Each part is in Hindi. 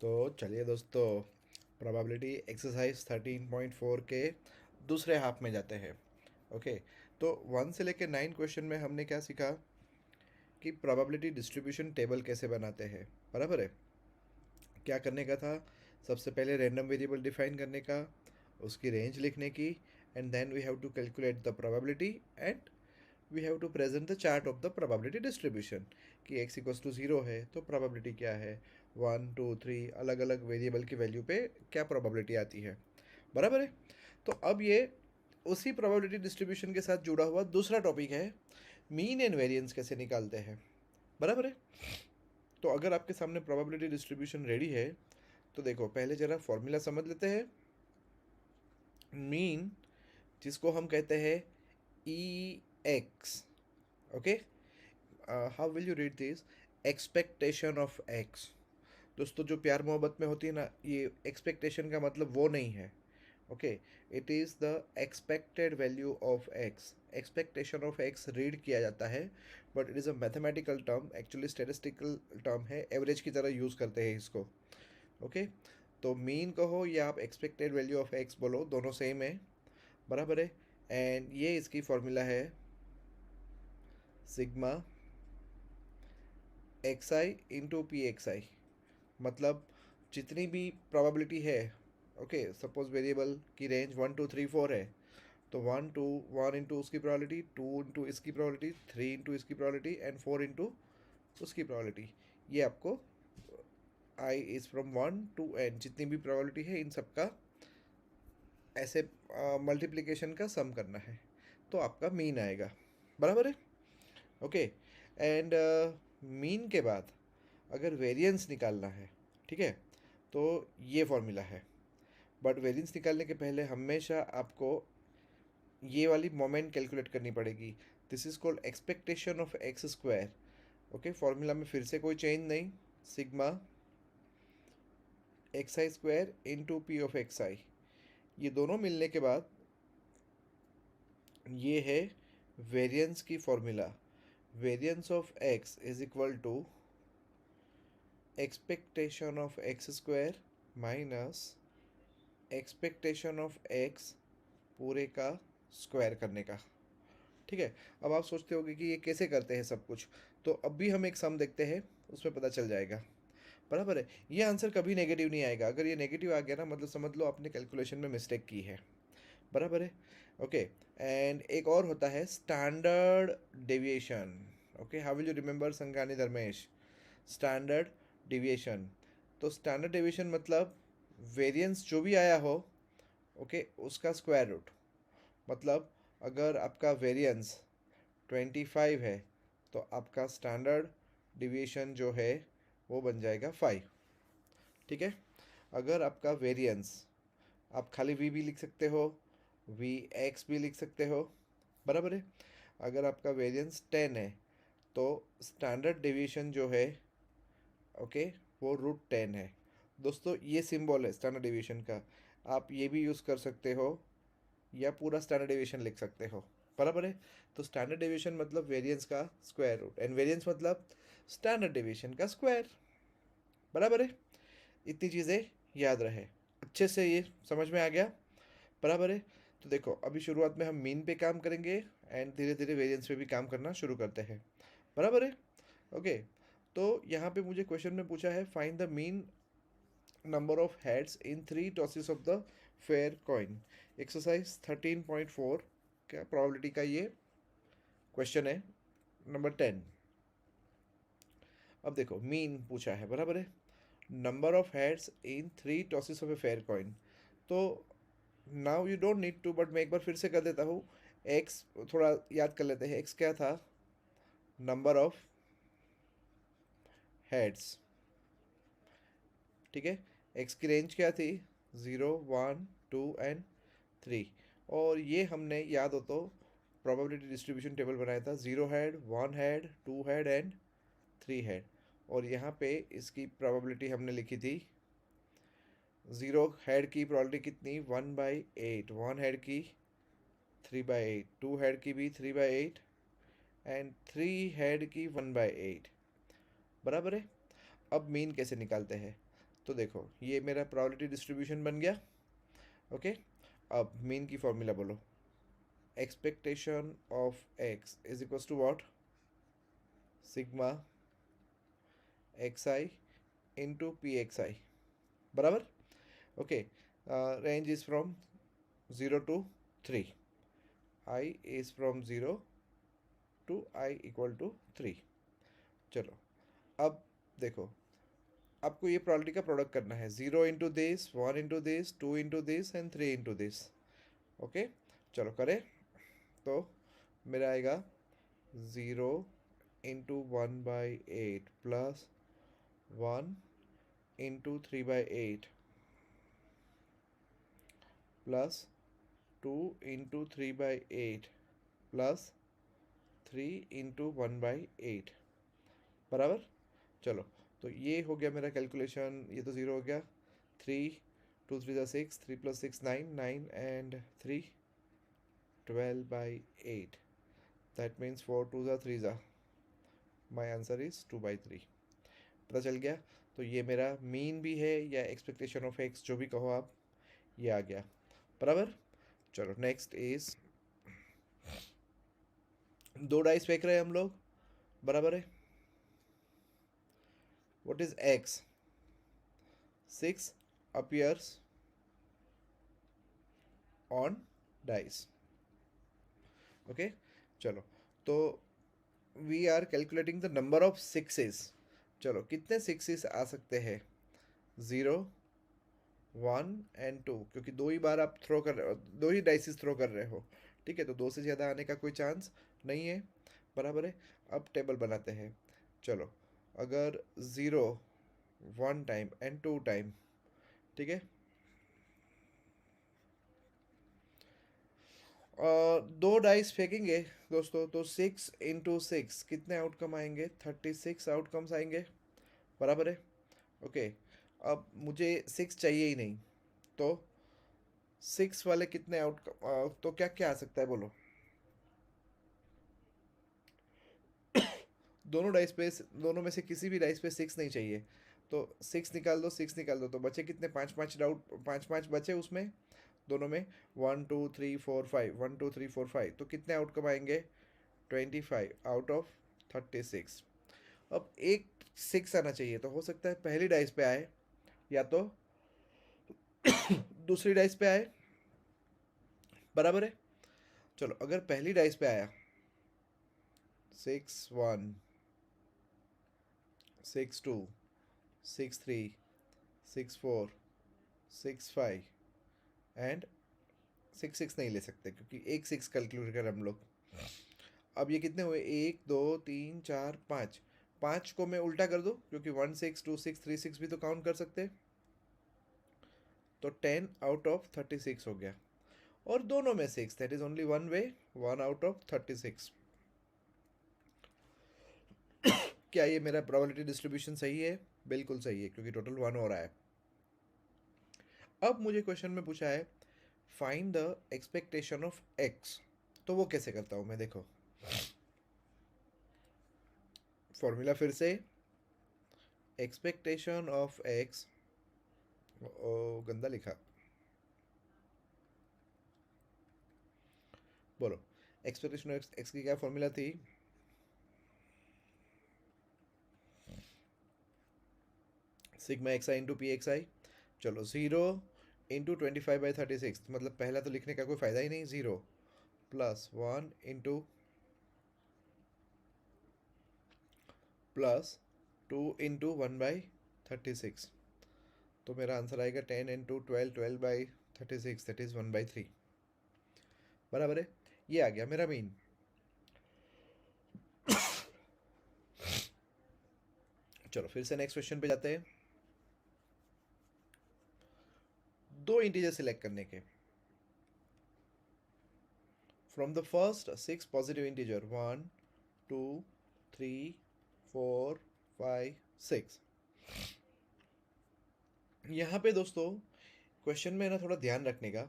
तो चलिए दोस्तों, प्रोबेबिलिटी एक्सरसाइज 13.4 के दूसरे हाफ में जाते हैं। ओके, तो 1 से लेकर 9 क्वेश्चन में हमने क्या सीखा कि प्रोबेबिलिटी डिस्ट्रीब्यूशन टेबल कैसे बनाते हैं। बराबर है। क्या करने का था? सबसे पहले रैंडम वेरिएबल डिफाइन करने का, उसकी रेंज लिखने की, and then we have to calculate the probability and we have to present the chart of the probability distribution कि x इक्वल्स टू 0 है तो प्रोबेबिलिटी क्या है, 1 2 3 अलग अलग वेरिएबल की वैल्यू पे क्या प्रोबेबिलिटी आती है। बराबर है। तो अब ये उसी प्रोबेबिलिटी डिस्ट्रीब्यूशन के साथ जुड़ा हुआ दूसरा टॉपिक है, मीन एंड वेरिएंस कैसे निकालते हैं। बराबर है। तो अगर आपके सामने प्रोबेबिलिटी डिस्ट्रीब्यूशन रेडी है तो देखो, पहले जरा फॉर्मूला समझ लेते हैं। मीन, जिसको हम कहते हैं E x. Okay, how will you read this? Expectation of x. दोस्तों, जो प्यार मोहब्बत में होती है ना, ये एक्सपेक्टेशन का मतलब वो नहीं है। Okay, it is the expected value of x. Expectation of x read किया जाता है, but it is a mathematical term, actually statistical term है, एवरेज की तरह यूज़ करते हैं इसको। ओके, तो मीन कहो या आप एक्सपेक्टेड वैल्यू ऑफ एक्स बोलो, दोनों सेम है। बराबर है। एंड ये इसकी फॉर्मूला है sigma x i into p x आई। मतलब जितनी भी प्रोबेबिलिटी है, ओके, सपोज वेरिएबल की रेंज 1 2 3 4 है, तो 1 इंटू उसकी प्रोबेबिलिटी, 2 इंटू इसकी प्रोबेबिलिटी, 3 इंटू इसकी प्रोबेबिलिटी एंड 4 इंटू उसकी प्रोबेबिलिटी। ये आपको I is from 1 to n, जितनी भी प्रोबेबिलिटी है इन सब का ऐसे मल्टीप्लिकेशन का सम करना है, तो आपका मीन आएगा। बराबर है। ओके, एंड मीन के बाद अगर वेरिएंस निकालना है, ठीक है, तो ये फॉर्मूला है। बट वेरिएंस निकालने के पहले हमेशा आपको ये वाली मोमेंट कैलकुलेट करनी पड़ेगी। This is called expectation of x square. Okay, formula में फिर से कोई चेंज नहीं, sigma x i square into p of x i. ये दोनों मिलने के बाद ये है वेरिएंस की formula. Variance of x is equal to expectation of x square minus expectation of x पूरे का स्क्वायर करने का। ठीक है। अब आप सोचते होगे कि ये कैसे करते हैं सब कुछ, तो अब भी हम एक सम देखते हैं, उसमें पता चल जाएगा। बराबर है। ये आंसर कभी नेगेटिव नहीं आएगा। अगर ये नेगेटिव आ गया ना, मतलब समझ लो आपने कैलकुलेशन में मिस्टेक की है। बराबर है। ओके, एंड एक और होता है standard deviation. Okay, how will you remember Sangani Dharmesh? Standard deviation. तो स्टैंडर्ड डेविएशन मतलब वेरिएंस जो भी आया हो, ओके, उसका स्क्वायर रूट। मतलब अगर आपका वेरिएंस 25 है तो आपका स्टैंडर्ड डिविएशन जो है वो बन जाएगा 5। ठीक है। अगर आपका वेरिएंस, आप खाली वी भी लिख सकते हो, वी एक्स भी लिख सकते हो। बराबर है। अगर आपका वेरिएंस 10 है तो स्टैंडर्ड डिवीजन जो है, ओके, वो √10 है। दोस्तों, ये सिंबल है स्टैंडर्ड डिवीजन का। आप ये भी यूज़ कर सकते हो या पूरा स्टैंडर्ड डेविएशन लिख सकते हो। बराबर है। तो स्टैंडर्ड डेविएशन मतलब वेरिएंस का स्क्वायर रूट, एंड वेरिएंस मतलब स्टैंडर्ड डेविएशन का स्क्वायर। बराबर है। इतनी चीज़ें याद रहे, अच्छे से ये समझ में आ गया। बराबर है। तो देखो, अभी शुरुआत में हम मीन पे काम करेंगे एंड धीरे धीरे वेरिएंस पे भी काम करना शुरू करते हैं। बराबर है। ओके, तो यहाँ पे मुझे क्वेश्चन में पूछा है find the mean number of heads in 3 tosses of the fair coin. Exercise 13.4 क्या प्रोबेबिलिटी का ये क्वेश्चन है, नंबर 10। अब देखो, मीन पूछा है। बराबर है। Number of heads in 3 tosses of a fair coin. तो now you don't need to, but मैं एक बार फिर से कर देता हूँ। एक्स थोड़ा याद कर लेते हैं। एक्स क्या था? Number of heads. ठीक है। एक्स की रेंज क्या थी? 0 1 2 एंड 3। और ये हमने याद हो तो प्रोबेबिलिटी डिस्ट्रीब्यूशन टेबल बनाया था, 0 head, 1 head, 2 head and 3 head. और यहाँ पे इसकी प्रोबेबिलिटी हमने लिखी थी, 0 हेड की प्रोबेबिलिटी कितनी? 1/8, 1 हेड की 3/8, 2 हेड की भी 3/8 एंड 3 हेड की 1/8। बराबर है। अब मीन कैसे निकालते हैं? तो देखो ये मेरा प्रोबेबिलिटी डिस्ट्रीब्यूशन बन गया। ओके, अब मीन की फॉर्मूला बोलो। Expectation of x is equals to what? Sigma x i into p x i, बराबर। Okay, range is from 0 to 3, i is from 0 to i = 3। चलो अब देखो, आपको ये प्रोबेबिलिटी का प्रोडक्ट करना है, 0 into this, 1 into this, 2 into this and 3 into this। Okay, चलो करें। तो मेरा आएगा 0 into 1/8 plus 1 into 3/8 plus 2 into 3/8 plus 3 into 1/8, बराबर। चलो, तो ये हो गया मेरा कैलकुलेशन, ये तो ज़ीरो हो गया। 3 2 3 6, 3 + 6 9, 9 and 3 12/8, that means 4 2 3। My answer is 2/3। पता चल गया। तो ये मेरा मीन भी है या एक्सपेक्टेशन ऑफ एक्स, जो भी कहो आप, ये आ गया, बराबर। चलो नेक्स्ट इज, दो डाइस फेंक रहे हैं हम लोग, बराबर है। What is x? 6 appears on dice। Okay, चलो, तो we are calculating the number of sixes. चलो कितने सिक्सेस आ सकते हैं? 0 1 एंड 2, क्योंकि दो ही बार आप थ्रो कर रहे हो, दो ही डाइसिस थ्रो कर रहे हो, ठीक है। तो दो से ज़्यादा आने का कोई चांस नहीं है, बराबर है। अब टेबल बनाते हैं। चलो, अगर 0 1 टाइम एंड 2 टाइम, ठीक है, दो डाइस फेंकेंगे दोस्तों, तो 6 into 6 कितने आउटकम आएंगे? 36 आउटकम्स आएंगे, बराबर है। ओके, अब मुझे 6 चाहिए ही नहीं, तो 6 वाले कितने आउटकम, तो क्या क्या आ सकता है बोलो? दोनों डाइस पे, दोनों में से किसी भी डाइस पे 6 नहीं चाहिए, तो 6 निकाल दो, 6 निकाल दो, तो बचे कितने? 5 5 डाउट, 5 5 बचे उसमें दोनों में। 1 2 3 4 5, 1 2 3 4 5, तो कितने आउटकम आएंगे? 25 आउट ऑफ 36। अब एक 6 आना चाहिए, तो हो सकता है पहली डाइस पे आए या तो दूसरी डाइस पे आए, बराबर है। चलो, अगर पहली डाइस पे आया 6 1 6 2 6 3 6 4 6 5 एंड 6 6 नहीं ले सकते क्योंकि एक 6 कैलकुलेट कर हम लोग। अब ये कितने हुए? 1 2 3 4 5, 5 को मैं उल्टा कर दूं, क्योंकि 1 6 2 6 3 6 भी तो काउंट कर सकते हैं, तो 10 आउट ऑफ 36 हो गया। और दोनों में 6, that is only one way, 1 out of 36। क्या ये मेरा प्रोबेबिलिटी डिस्ट्रीब्यूशन सही है? बिल्कुल सही है, क्योंकि टोटल 1 हो रहा है। अब मुझे क्वेश्चन में पूछा है find the expectation of x, तो वो कैसे करता हूं मैं? देखो, फॉर्मूला फिर से, एक्सपेक्टेशन ऑफ एक्स, गंदा लिखा, बोलो। एक्सपेक्टेशन ऑफ एक्स की क्या फॉर्मूला थी? Sigma x i into p x आई। चलो, 0 into 25/36, मतलब पहला तो लिखने का कोई फ़ायदा ही नहीं, 0 प्लस 1 इंटू प्लस 2 into 1/36, तो मेरा आंसर आएगा 10 into 12, 12/36, दैट इज़ 1/3, बराबर है। ये आ गया मेरा मीन। चलो फिर से नेक्स्ट क्वेश्चन पे जाते हैं। दो इंटीजर सिलेक्ट करने के, from the first 6 positive integer, 1 2 3 4 5 6। यहाँ पे दोस्तों क्वेश्चन में ना थोड़ा ध्यान रखने का,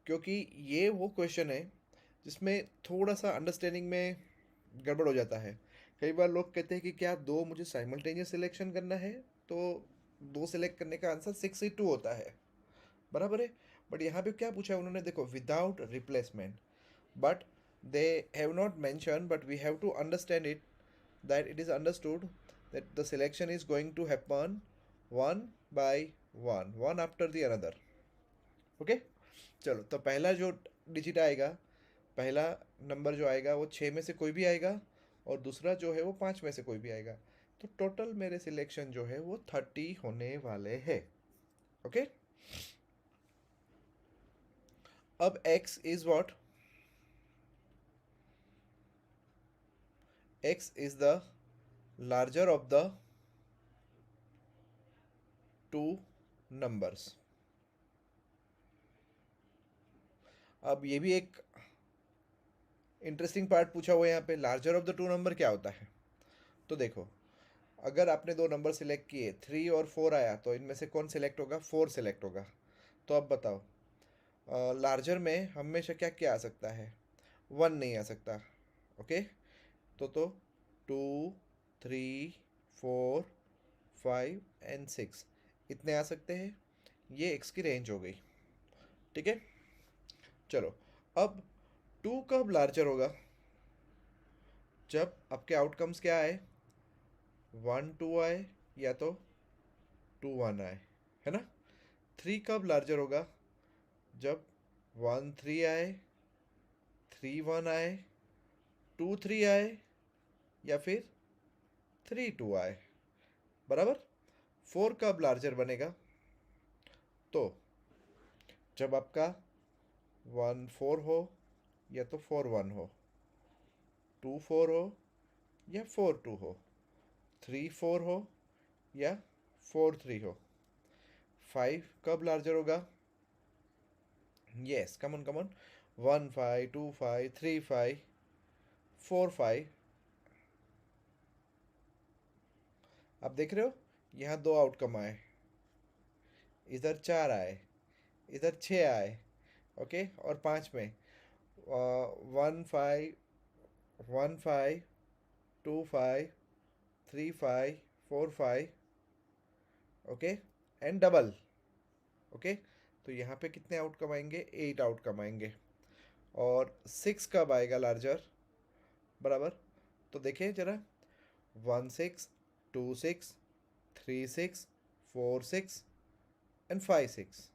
क्योंकि ये वो क्वेश्चन है जिसमें थोड़ा सा अंडरस्टैंडिंग में गड़बड़ हो जाता है। कई बार लोग कहते हैं कि क्या दो मुझे साइमल्टेनियस सिलेक्शन करना है, तो दो सिलेक्ट करने का आंसर 62 होता है, बराबर है। बट यहाँ पे क्या पूछा है उन्होंने, देखो without replacement, but they have not mention, but we have to understand it, that it is understood that the selection is going to happen one by one after the another. Okay, चलो तो पहला जो डिजिट आएगा, पहला नंबर जो आएगा वो 6 में से कोई भी आएगा, और दूसरा जो है वो 5 में से कोई भी आएगा। तो टोटल मेरे सिलेक्शन जो है वो 30 होने वाले हैं। ओके, अब x is what, x is the larger of the two numbers. अब ये भी एक इंटरेस्टिंग पार्ट पूछा हुआ है यहाँ पे, larger of the two number क्या होता है। तो देखो, अगर आपने दो नंबर सिलेक्ट किए 3 और 4 आया, तो इनमें से कौन सिलेक्ट होगा, 4 सिलेक्ट होगा। तो अब बताओ, लार्जर में हमेशा क्या क्या आ सकता है, 1 नहीं आ सकता। ओके, तो 2, 3, 4, 5 एंड 6 इतने आ सकते हैं। ये एक्स की रेंज हो गई, ठीक है। चलो, अब 2 कब लार्जर होगा, जब आपके आउटकम्स क्या आए, 1 2 आए, या तो 2 1 आए, है ना। 3 कब लार्जर होगा, जब 1 3 आए, 3 1 आए, 2 3 आए, या फिर 3 2 आए, बराबर। 4 कब लार्जर बनेगा, तो जब आपका 1 4 हो, या तो 4 1 हो, 2 4 हो, या 4 2 हो, 3 4 हो, या 4 3 हो। 5 कब लार्जर होगा, यस कमन कमन, 1 5 2 5 3 5 4 5। आप देख रहे हो, यहाँ दो आउटकम आए, इधर 4 आए, इधर 6 आए। ओके, और 5 में 1 5 2 5 3 5 4 5, ओके, एंड डबल। ओके, तो यहाँ पे कितने आउटकम आएंगे, 8 आउटकम आएंगे। और 6 कब आएगा लार्जर, बराबर। तो देखिए जरा, 1 6 2 6 3 6 4 6 एंड 5 6,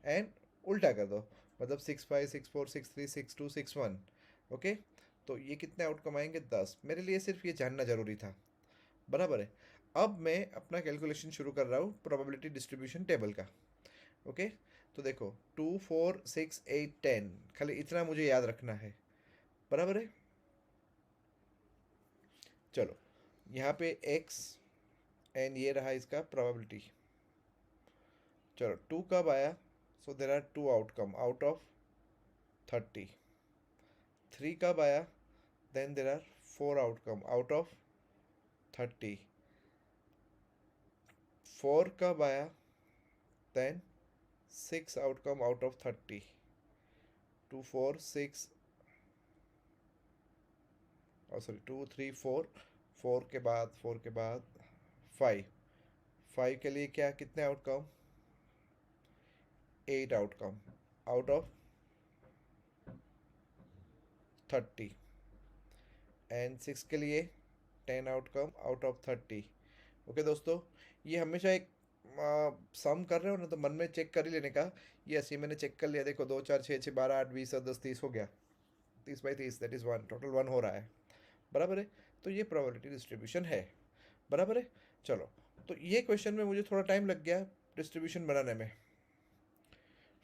एंड उल्टा कर दो, मतलब 6 5 6 4 6 3 6 2 6 1। ओके, तो ये कितने आउटकम आएंगे, 10। मेरे लिए सिर्फ ये जानना जरूरी था, बराबर है। अब मैं अपना कैलकुलेशन शुरू कर रहा हूँ प्रोबेबिलिटी डिस्ट्रीब्यूशन टेबल का। ओके, तो देखो 2 4 6 8 10, खाली इतना मुझे याद रखना है, बराबर है। चलो, यहाँ पे x एंड ये रहा इसका प्रोबेबिलिटी। चलो, 2 कब आया, so there are 2 outcome out of 30। 3 कब आया, then there are 4 outcome out of 30। 4 कब आया, देन 6 आउटकम आउट ऑफ 30। 2 4 6, और सॉरी 2 3 4, 4 के बाद 5। 5 के लिए क्या, कितने outcome, 8 outcome out of 30। And 6 के लिए 10 आउटकम आउट ऑफ 30। ओके दोस्तों, ये हमेशा एक सम कर रहे हो ना, तो मन में चेक कर ही लेने का। यस, ये मैंने चेक कर लिया, देखो 2 4 6 6 12 8 20 10 30 हो गया, 30/30 दैट इज़ 1, टोटल 1 हो रहा है, बराबर है। तो ये प्रोबेबिलिटी डिस्ट्रीब्यूशन है, बराबर है। चलो, तो ये क्वेश्चन में मुझे थोड़ा टाइम लग गया डिस्ट्रीब्यूशन बनाने में।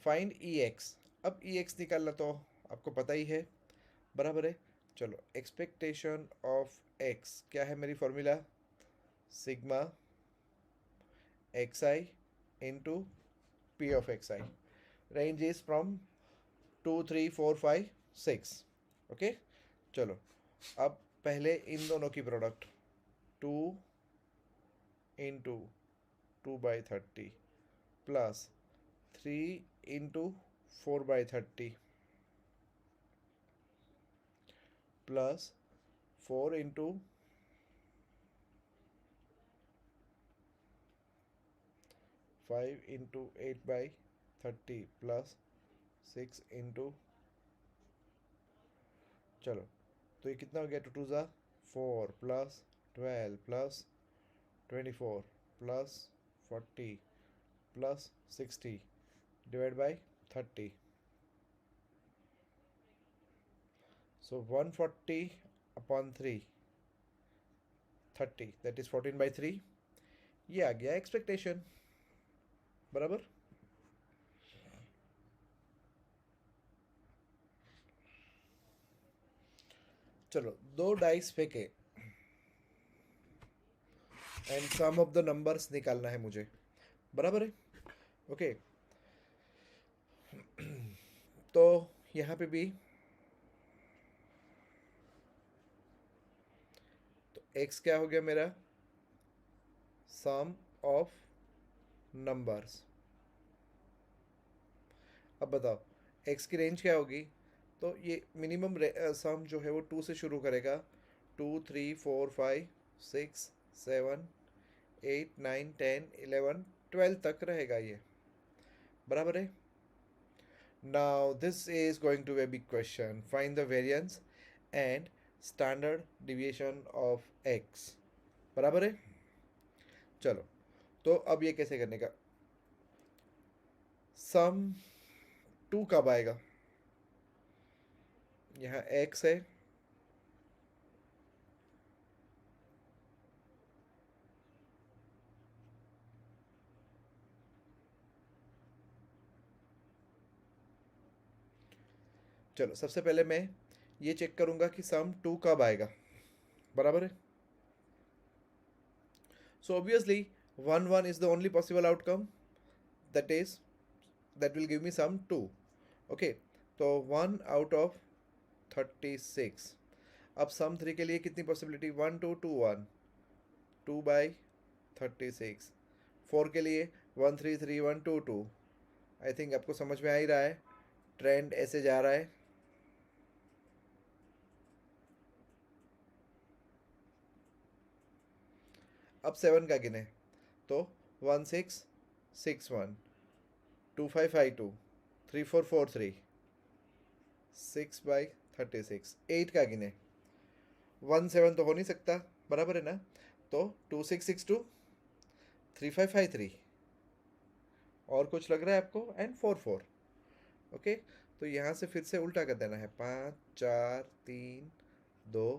फाइंड ई एक्स, अब ई एक्स निकालना तो आपको पता ही है, बराबर है। चलो, एक्सपेक्टेशन ऑफ एक्स क्या है, मेरी formula sigma x i into p of x I, range is from 2 3 4 5 6। Okay, चलो, अब पहले इन दोनों की product, 2 into 2/30 plus 3 into 4/30 plus 4 into 5 into 8/30 plus 6 into, चलो तो ये कितना हो गया, टू टू ज़ा 4 plus 12 plus 24 plus 40 plus 60 divide by 30. So 140 upon 3, 30, that is 14/3. ये आ गया एक्सपेक्टेशन, बराबर. चलो 2 डाइस फेंके and sum of the numbers निकालना है मुझे, बराबर है. ओके तो यहाँ पे भी तो x क्या हो गया मेरा, सम ऑफ नंबर्स. अब बताओ x की रेंज क्या होगी, तो ये मिनिमम सम जो है वो 2 से शुरू करेगा. 2 3 4 5 6 7 8 9 10 11 12 तक रहेगा ये, बराबर है. Now this is going to be a big question. Find the variance and standard deviation of x, बराबर है. चलो तो अब ये कैसे करने का, सम 2 कब आएगा, यहाँ x है, चलो सबसे पहले मैं ये चेक करूंगा कि सम 2 कब आएगा, बराबर है. So obviously 1 1 is the only possible outcome, that will give me sum 2. Okay तो 1 आउट ऑफ 36. अब सम 3 के लिए कितनी पॉसिबिलिटी, 1 2 2 1, 2/36. 4 के लिए 1 3 3 1 2 2. आई थिंक आपको समझ में आ ही रहा है, ट्रेंड ऐसे जा रहा है. अब 7 का गिने तो 1 6 6 1, 2 5 5 2, 3 4 4 3, 6/36. 8 का गिने 1 7 तो हो नहीं सकता, बराबर है ना. तो 2 6 6 2, 3 5 5 3, और कुछ लग रहा है आपको, एंड 4 4. ओके तो यहाँ से फिर से उल्टा कर देना है, 5 4 3 2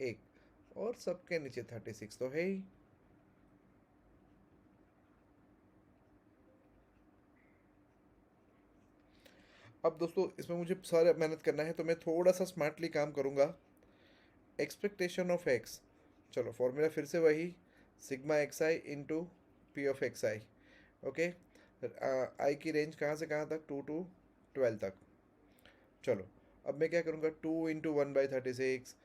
1, और सबके नीचे 36 तो है ही. अब दोस्तों इसमें मुझे सारा मेहनत करना है, तो मैं थोड़ा सा स्मार्टली काम करूँगा. एक्सपेक्टेशन ऑफ एक्स, चलो फॉर्मूला फिर से वही, sigma x i into p of x I. Okay I की रेंज कहाँ से कहाँ तक, 2 to 12 तक. चलो अब मैं क्या करूँगा, 2 into 1/36,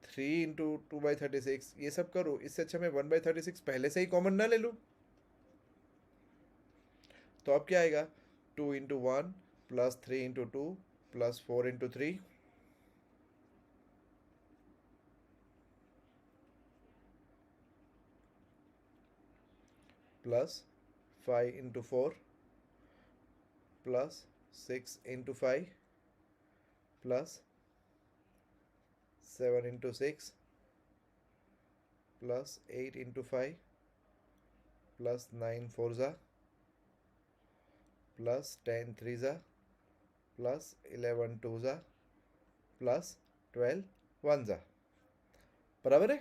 3 into 2/36, ये सब करूँ. इससे अच्छा मैं 1/36 पहले से ही कॉमन ना ले लूँ. तो अब क्या आएगा, 2 into 1 plus 3 into 2 plus 4 into 3 plus 5 into 4 plus 6 into 5 plus 7 into 6 plus 8 into 5 plus 9 4 ज़ा प्लस 10 3 ज़ा प्लस 11 2 ज़ा प्लस 12 1 ज़ा, बराबर है.